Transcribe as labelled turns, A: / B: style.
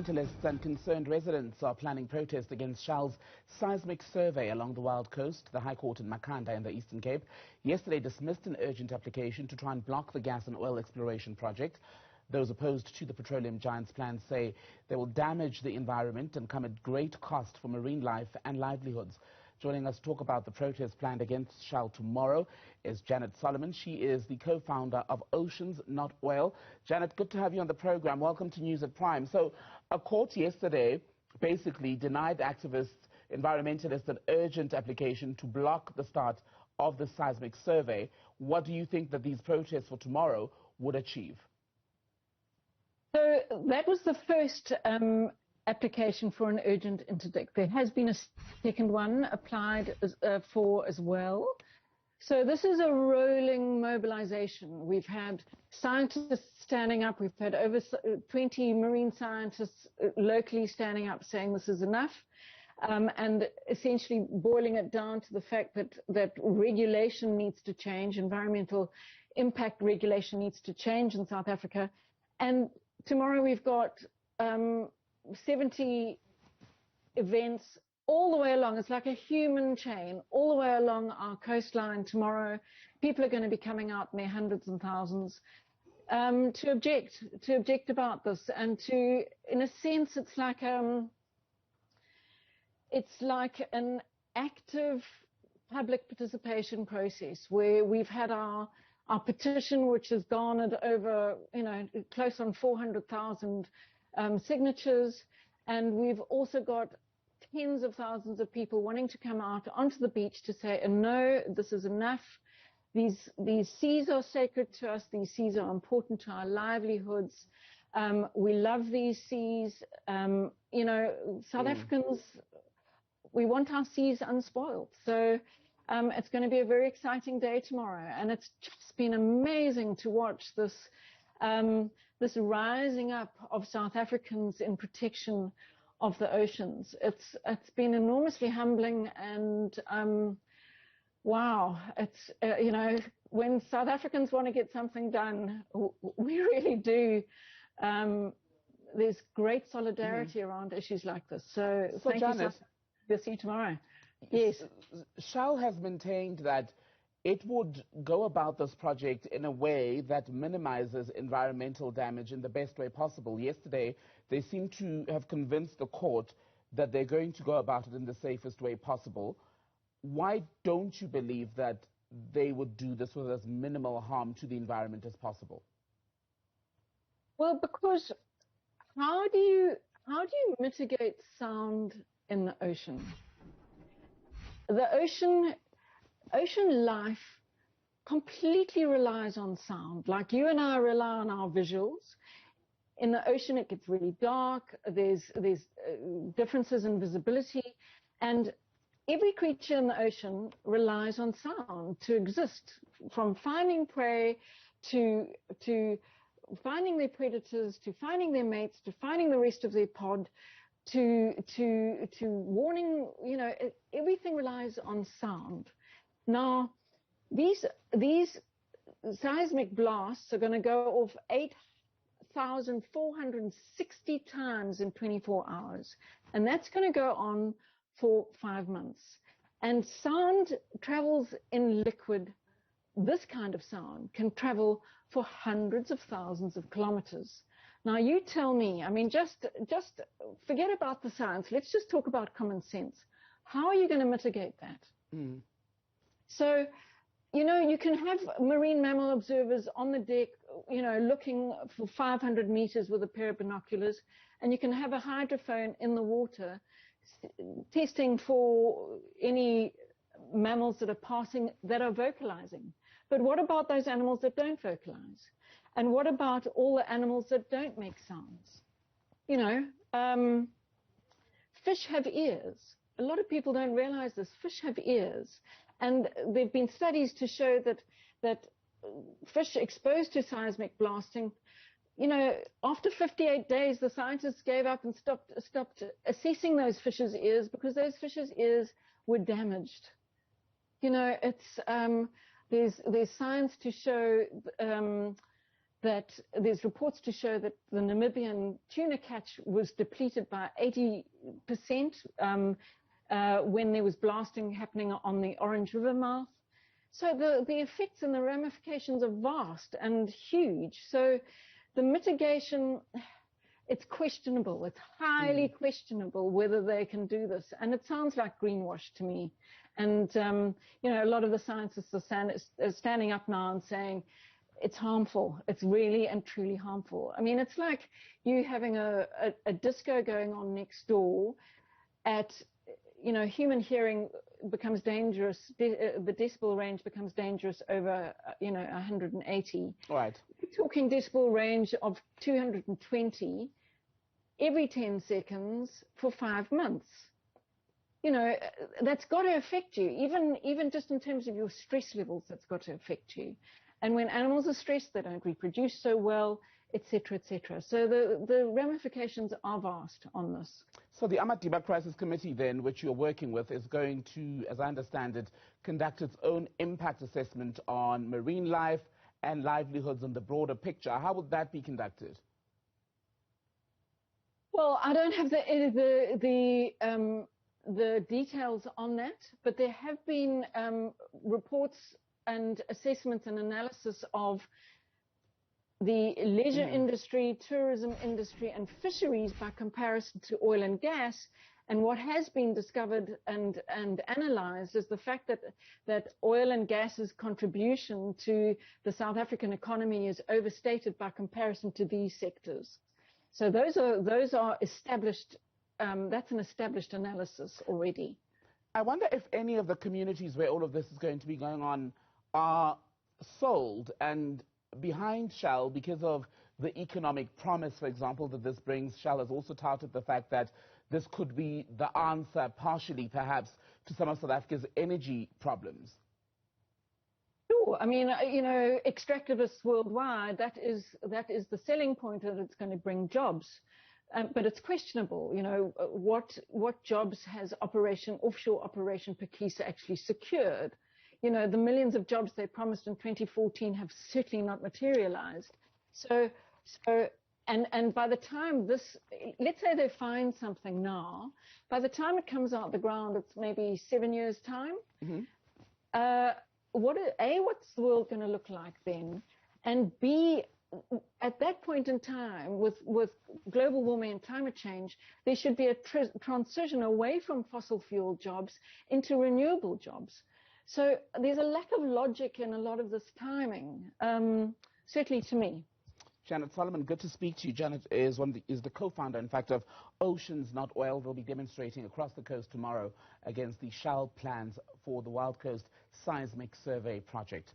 A: Environmentalists and concerned residents are planning protest against Shell's seismic survey along the Wild Coast. The High Court in Makanda in the Eastern Cape yesterday dismissed an urgent application to try and block the gas and oil exploration project. Those opposed to the petroleum giant's plans say they will damage the environment and come at great cost for marine life and livelihoods. Joining us to talk about the protest planned against Shell tomorrow is Janet Solomon. She is the co-founder of Oceans Not Oil. Janet, good to have you on the program. Welcome to News at Prime. So a court yesterday basically denied activists, environmentalists, an urgent application to block the start of the seismic survey. What do you think that these protests for tomorrow would achieve?
B: So that was the first application for an urgent interdict. There has been a second one applied for as well. So this is a rolling mobilization. We've had scientists standing up. We've had over 20 marine scientists locally standing up saying this is enough, and essentially boiling it down to the fact that regulation needs to change, environmental impact regulation needs to change in South Africa. And tomorrow we've got 70 events all the way along. It's like a human chain all the way along our coastline tomorrow. People are going to be coming out in their hundreds and thousands to object about this, and to, in a sense, it's like an active public participation process where we've had our petition, which has garnered over, close on 400,000 signatures, and we've also got tens of thousands of people wanting to come out onto the beach to say, no, this is enough. These seas are sacred to us. These seas are important to our livelihoods. We love these seas. South Africans, we want our seas unspoiled. So it's going to be a very exciting day tomorrow, and it's just been amazing to watch this rising up of South Africans in protection of the oceans. It's been enormously humbling, and wow, it's when South Africans want to get something done, we really do. There's great solidarity around issues like this. So thank you, Janet. We'll see you tomorrow. Yes.
A: Shell has maintained that it would go about this project in a way that minimizes environmental damage in the best way possible. Yesterday, they seem to have convinced the court that they're going to go about it in the safest way possible. Why don't you believe that they would do this with as minimal harm to the environment as possible?
B: Well, because how do you mitigate sound in the ocean? The ocean life completely relies on sound. Like you and I rely on our visuals. In the ocean, it gets really dark. There's differences in visibility, and every creature in the ocean relies on sound to exist, from finding prey to finding their predators, to finding their mates, to finding the rest of their pod, to warning. Everything relies on sound. Now, these seismic blasts are going to go off 8,460 times in 24 hours, and that's going to go on for 5 months. And sound travels in liquid. This kind of sound can travel for hundreds of thousands of kilometers. Now, you tell me, just forget about the science. Let's just talk about common sense. How are you going to mitigate that? So, you can have marine mammal observers on the deck, looking for 500 meters with a pair of binoculars, and you can have a hydrophone in the water testing for any mammals that are passing that are vocalizing. But what about those animals that don't vocalize? And what about all the animals that don't make sounds? Fish have ears. A lot of people don't realize this. Fish have ears. And there have been studies to show that fish exposed to seismic blasting, after 58 days, the scientists gave up and stopped assessing those fish's ears because those fish's ears were damaged. There's science to show that there's reports to show that the Namibian tuna catch was depleted by 80% when there was blasting happening on the Orange River mouth. So the effects and the ramifications are vast and huge. So the mitigation, it's questionable. It's highly questionable whether they can do this. And it sounds like greenwash to me. And, you know, a lot of the scientists are standing up now and saying, it's harmful. It's really and truly harmful. I mean, it's like you having a disco going on next door at, you know, human hearing becomes dangerous. The decibel range becomes dangerous over, you know, 180.
A: Right.
B: We're talking decibel range of 220 every 10 seconds for 5 months. You know, that's got to affect you. Even just in terms of your stress levels, that's got to affect you. And when animals are stressed, they don't reproduce so well, et cetera, et cetera. So the ramifications are vast on this.
A: So the Amadiba Crisis Committee then, which you're working with, is going to, as I understand it, conduct its own impact assessment on marine life and livelihoods in the broader picture. How would that be conducted?
B: Well, I don't have the details on that, but there have been reports and assessments and analysis of the leisure industry, tourism industry, and fisheries by comparison to oil and gas. And what has been discovered and analyzed is the fact that oil and gas's contribution to the South African economy is overstated by comparison to these sectors. So those are established. That's an established analysis already.
A: I wonder if any of the communities where all of this is going to be going on are sold and behind Shell because of the economic promise, for example, that this brings. Shell has also touted the fact that this could be the answer, partially perhaps, to some of South Africa's energy problems.
B: Sure. I mean, you know, extractivists worldwide, that is the selling point, that it's going to bring jobs. But it's questionable, you know, what jobs has offshore Operation Pakisa actually secured? You know, the millions of jobs they promised in 2014 have certainly not materialized. So, and by the time this, let's say they find something now, by the time it comes out the ground, it's maybe 7 years' time. What's the world going to look like then? And B, at that point in time, with global warming and climate change, there should be a transition away from fossil fuel jobs into renewable jobs. So there's a lack of logic in a lot of this timing, certainly to me.
A: Janet Solomon, good to speak to you. Janet is the co-founder, in fact, of Oceans Not Oil. They'll be demonstrating across the coast tomorrow against the Shell plans for the Wild Coast Seismic Survey project.